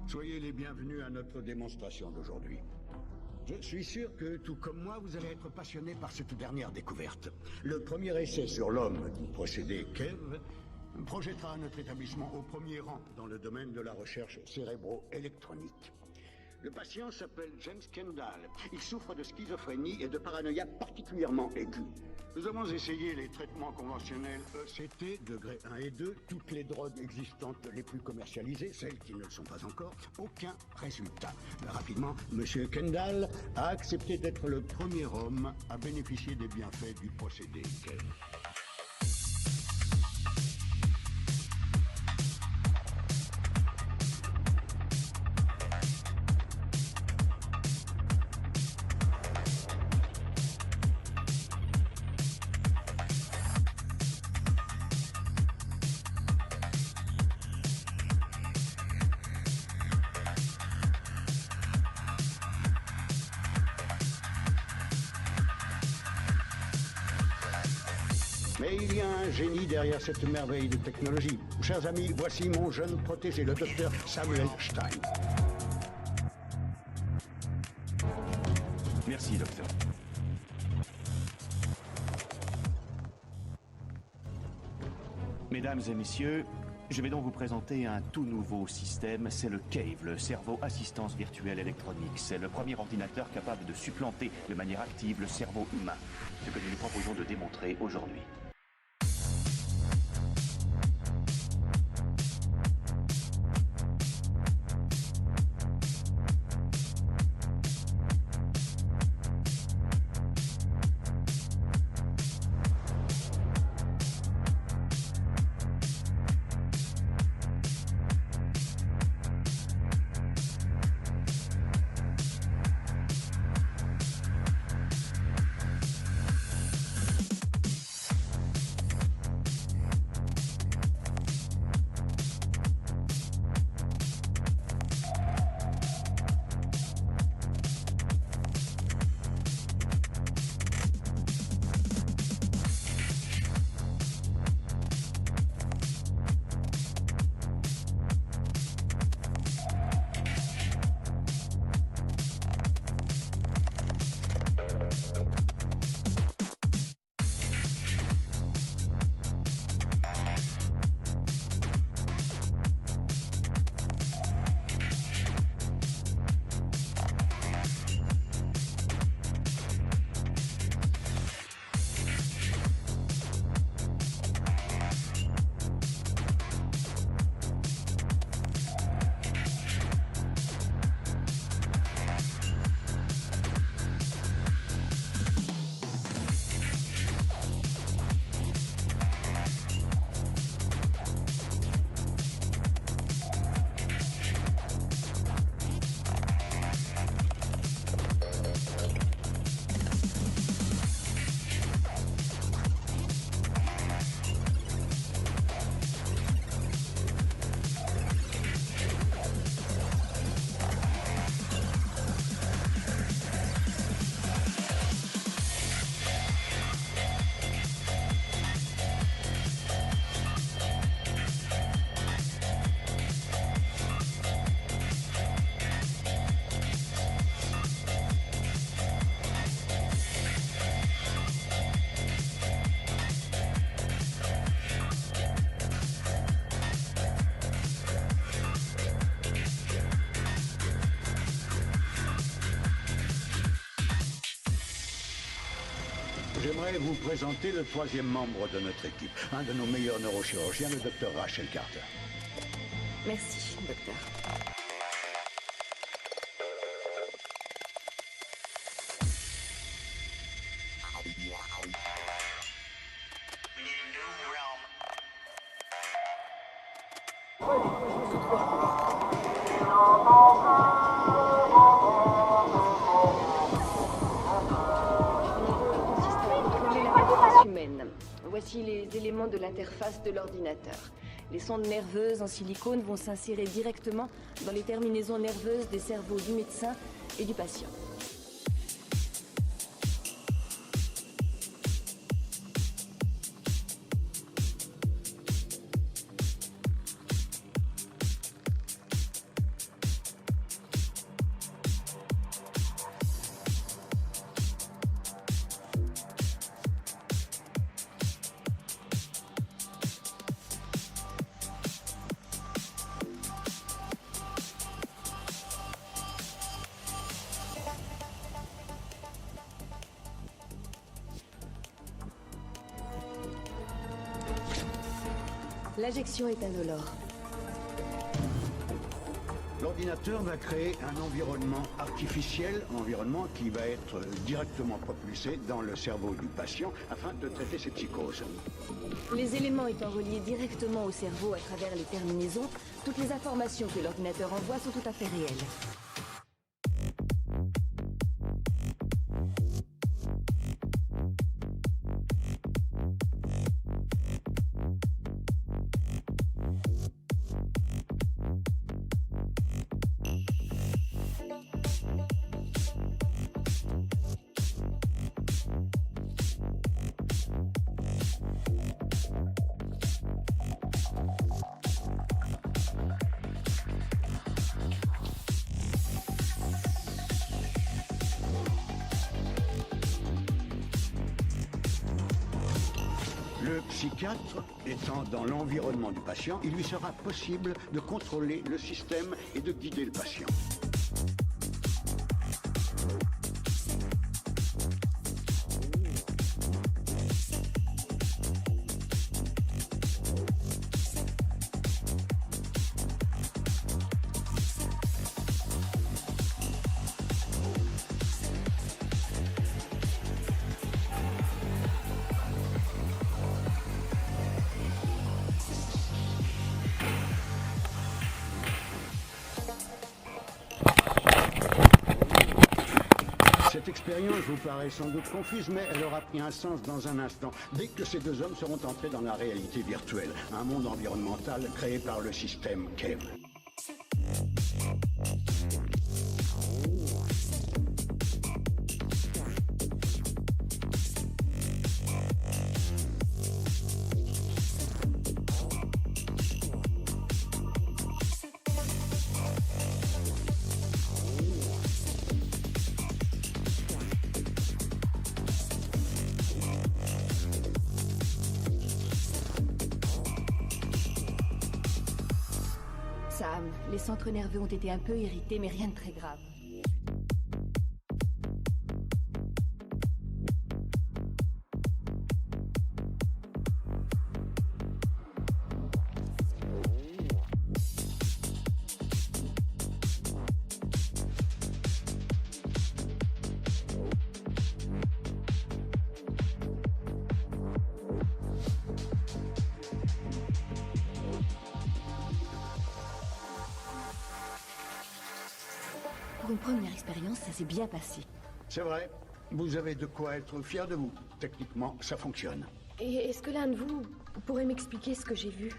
Soyez les bienvenus à notre démonstration d'aujourd'hui. Je suis sûr que, tout comme moi, vous allez être passionné par cette dernière découverte. Le premier essai sur l'homme du procédé Kev projettera notre établissement au premier rang dans le domaine de la recherche cérébro-électronique. Le patient s'appelle James Kendall. Il souffre de schizophrénie et de paranoïa particulièrement aiguë. Nous avons essayé les traitements conventionnels ECT, degré 1 et 2, toutes les drogues existantes les plus commercialisées, celles qui ne le sont pas encore, aucun résultat. Rapidement, M. Kendall a accepté d'être le premier homme à bénéficier des bienfaits du procédé Kev. Mais il y a un génie derrière cette merveille de technologie. Chers amis, voici mon jeune protégé, le docteur Samuel Stein. Merci, docteur. Mesdames et messieurs, je vais donc vous présenter un tout nouveau système, c'est le CAVE, le cerveau assistance virtuelle électronique. C'est le premier ordinateur capable de supplanter de manière active le cerveau humain, ce que nous nous proposons de démontrer aujourd'hui. J'aimerais vous présenter le troisième membre de notre équipe, un de nos meilleurs neurochirurgiens, le docteur Rachel Carter. Merci, docteur. Humaine. Voici les éléments de l'interface de l'ordinateur. Les sondes nerveuses en silicone vont s'insérer directement dans les terminaisons nerveuses des cerveaux du médecin et du patient. L'injection est indolore. L'ordinateur va créer un environnement artificiel, un environnement qui va être directement propulsé dans le cerveau du patient afin de traiter ses psychoses. Les éléments étant reliés directement au cerveau à travers les terminaisons, toutes les informations que l'ordinateur envoie sont tout à fait réelles. Le psychiatre étant dans l'environnement du patient, il lui sera possible de contrôler le système et de guider le patient. Cette expérience vous paraît sans doute confuse, mais elle aura pris un sens dans un instant, dès que ces deux hommes seront entrés dans la réalité virtuelle, un monde environnemental créé par le système Kev. Sam, les centres nerveux ont été un peu irrités, mais rien de très grave. Pour une première expérience, ça s'est bien passé. C'est vrai, vous avez de quoi être fier de vous. Techniquement, ça fonctionne. Et est-ce que l'un de vous pourrait m'expliquer ce que j'ai vu?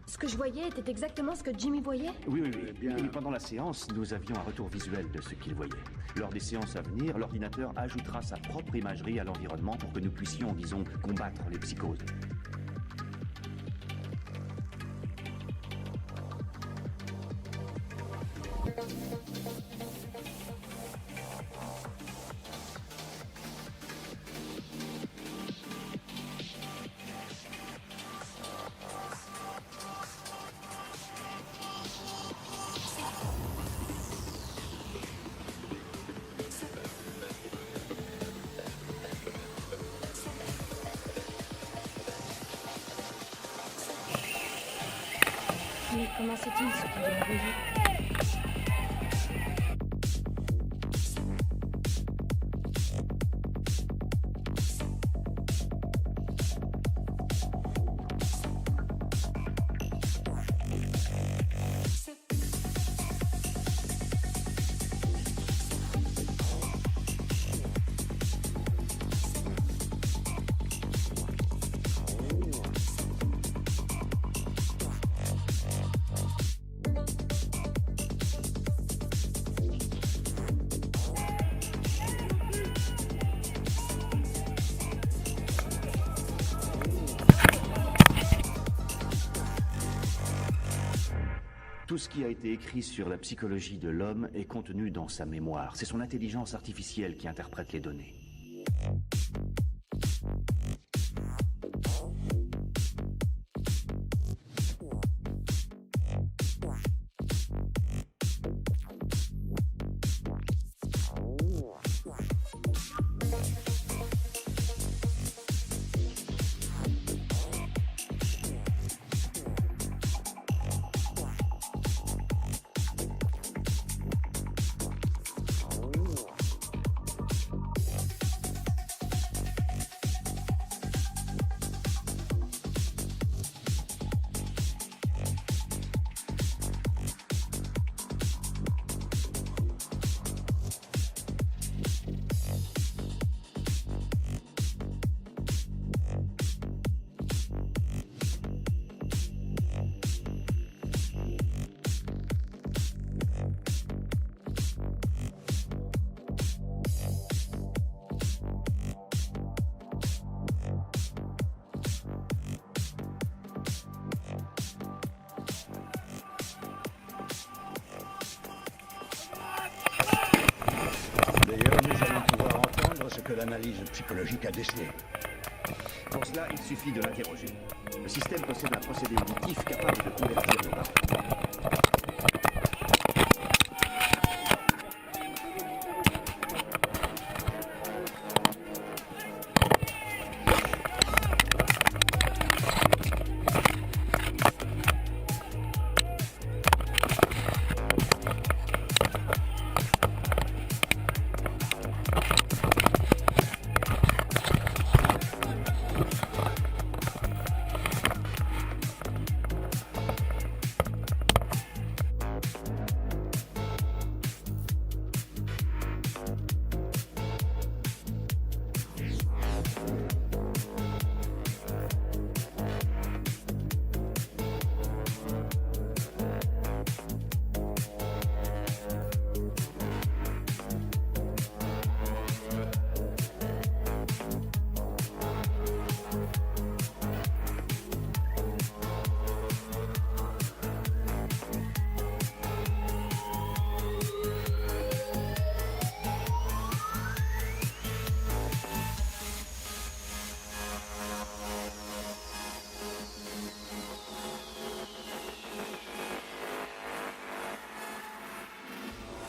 Ce que je voyais était exactement ce que Jimmy voyait? Oui, bien. Et pendant la séance, nous avions un retour visuel de ce qu'il voyait. Lors des séances à venir, l'ordinateur ajoutera sa propre imagerie à l'environnement pour que nous puissions, disons, combattre les psychoses. Mais comment c'est-il ce qu'il a envoyé? Tout ce qui a été écrit sur la psychologie de l'homme est contenu dans sa mémoire. C'est son intelligence artificielle qui interprète les données. que l'analyse psychologique a décelé? Pour cela, il suffit de l'interroger. Le système possède un procédé auditif capable de convertir nos paroles.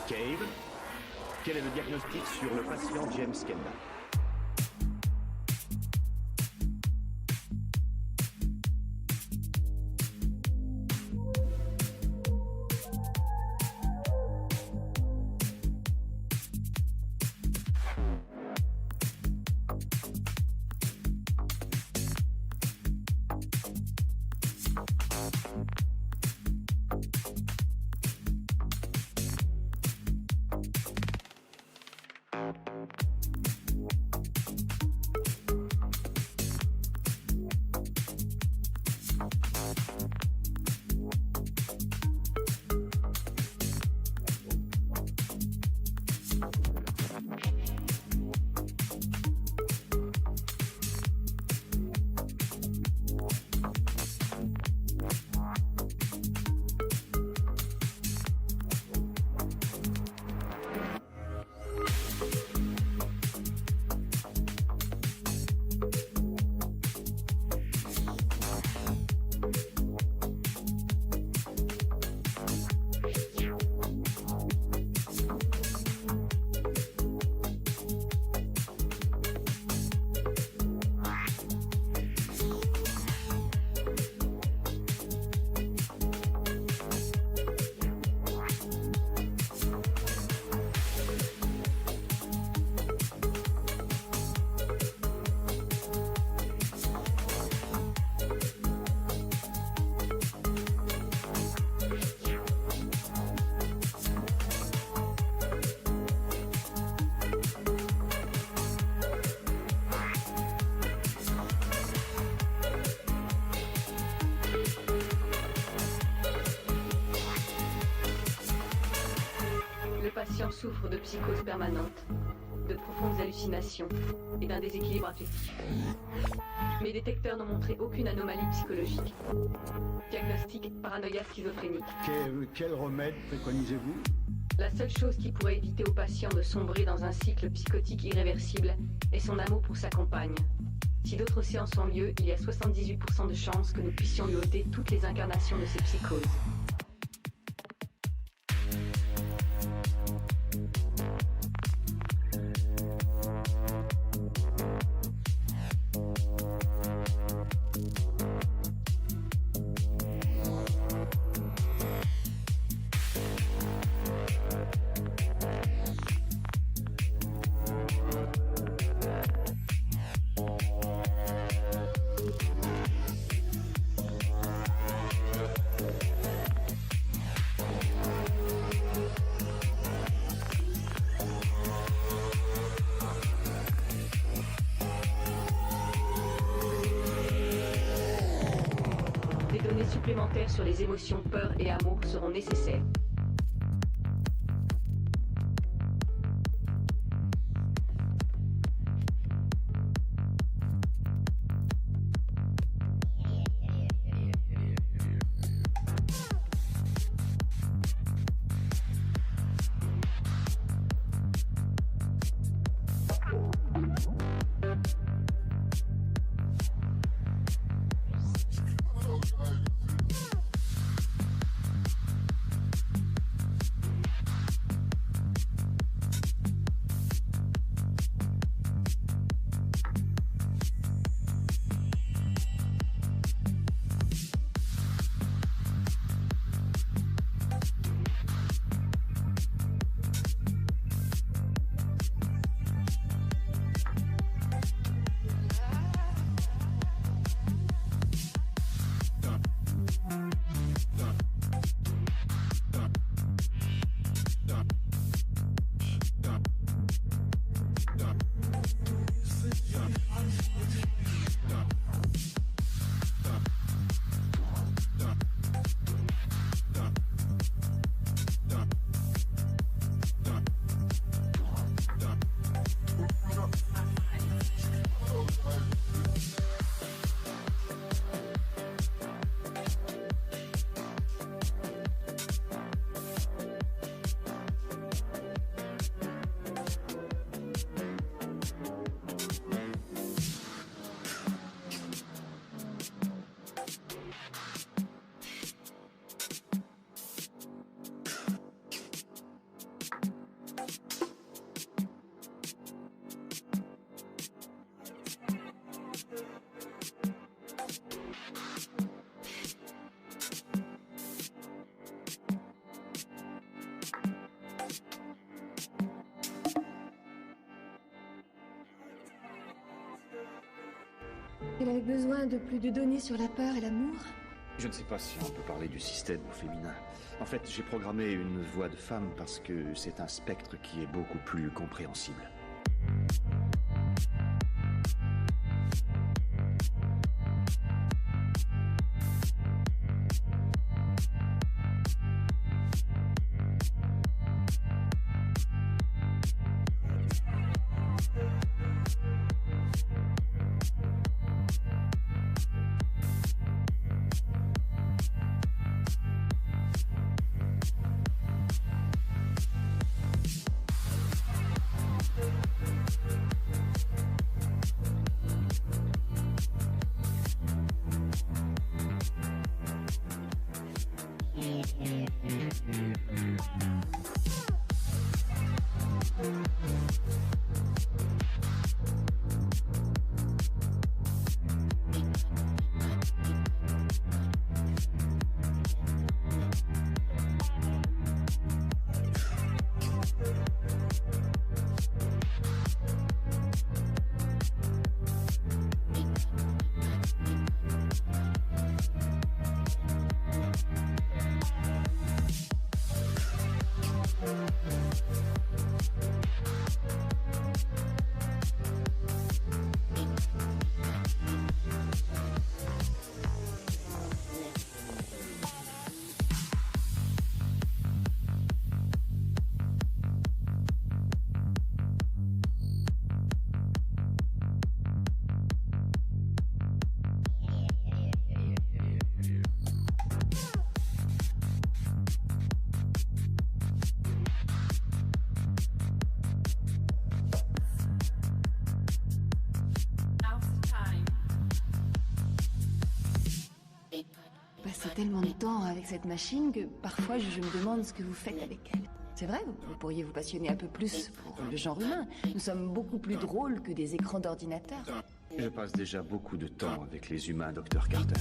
Cave, quel est le diagnostic sur le patient James Kendall? Le patient souffre de psychose permanente, de profondes hallucinations et d'un déséquilibre affectif. Mes détecteurs n'ont montré aucune anomalie psychologique. Diagnostic paranoïa schizophrénique. Quel remède préconisez-vous? La seule chose qui pourrait éviter au patient de sombrer dans un cycle psychotique irréversible est son amour pour sa compagne. Si d'autres séances ont lieu, il y a 78% de chances que nous puissions lui ôter toutes les incarnations de ses psychoses. Supplémentaires sur les émotions peur et amour seront nécessaires. Il avait besoin de plus de données sur la peur et l'amour. Je ne sais pas si on peut parler du système au féminin. En fait, j'ai programmé une voix de femme parce que c'est un spectre qui est beaucoup plus compréhensible. Passez tellement de temps avec cette machine que parfois je me demande ce que vous faites avec elle. C'est vrai, vous pourriez vous passionner un peu plus pour le genre humain. Nous sommes beaucoup plus drôles que des écrans d'ordinateur. Je passe déjà beaucoup de temps avec les humains, Dr. Carter.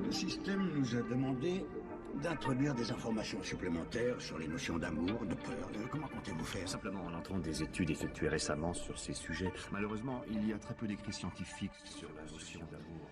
Le système nous a demandé d'introduire des informations supplémentaires sur les notions d'amour, de peur. Comment comptez-vous faire? Simplement en entrant des études effectuées récemment sur ces sujets. Malheureusement, il y a très peu d'écrits scientifiques sur la notion d'amour.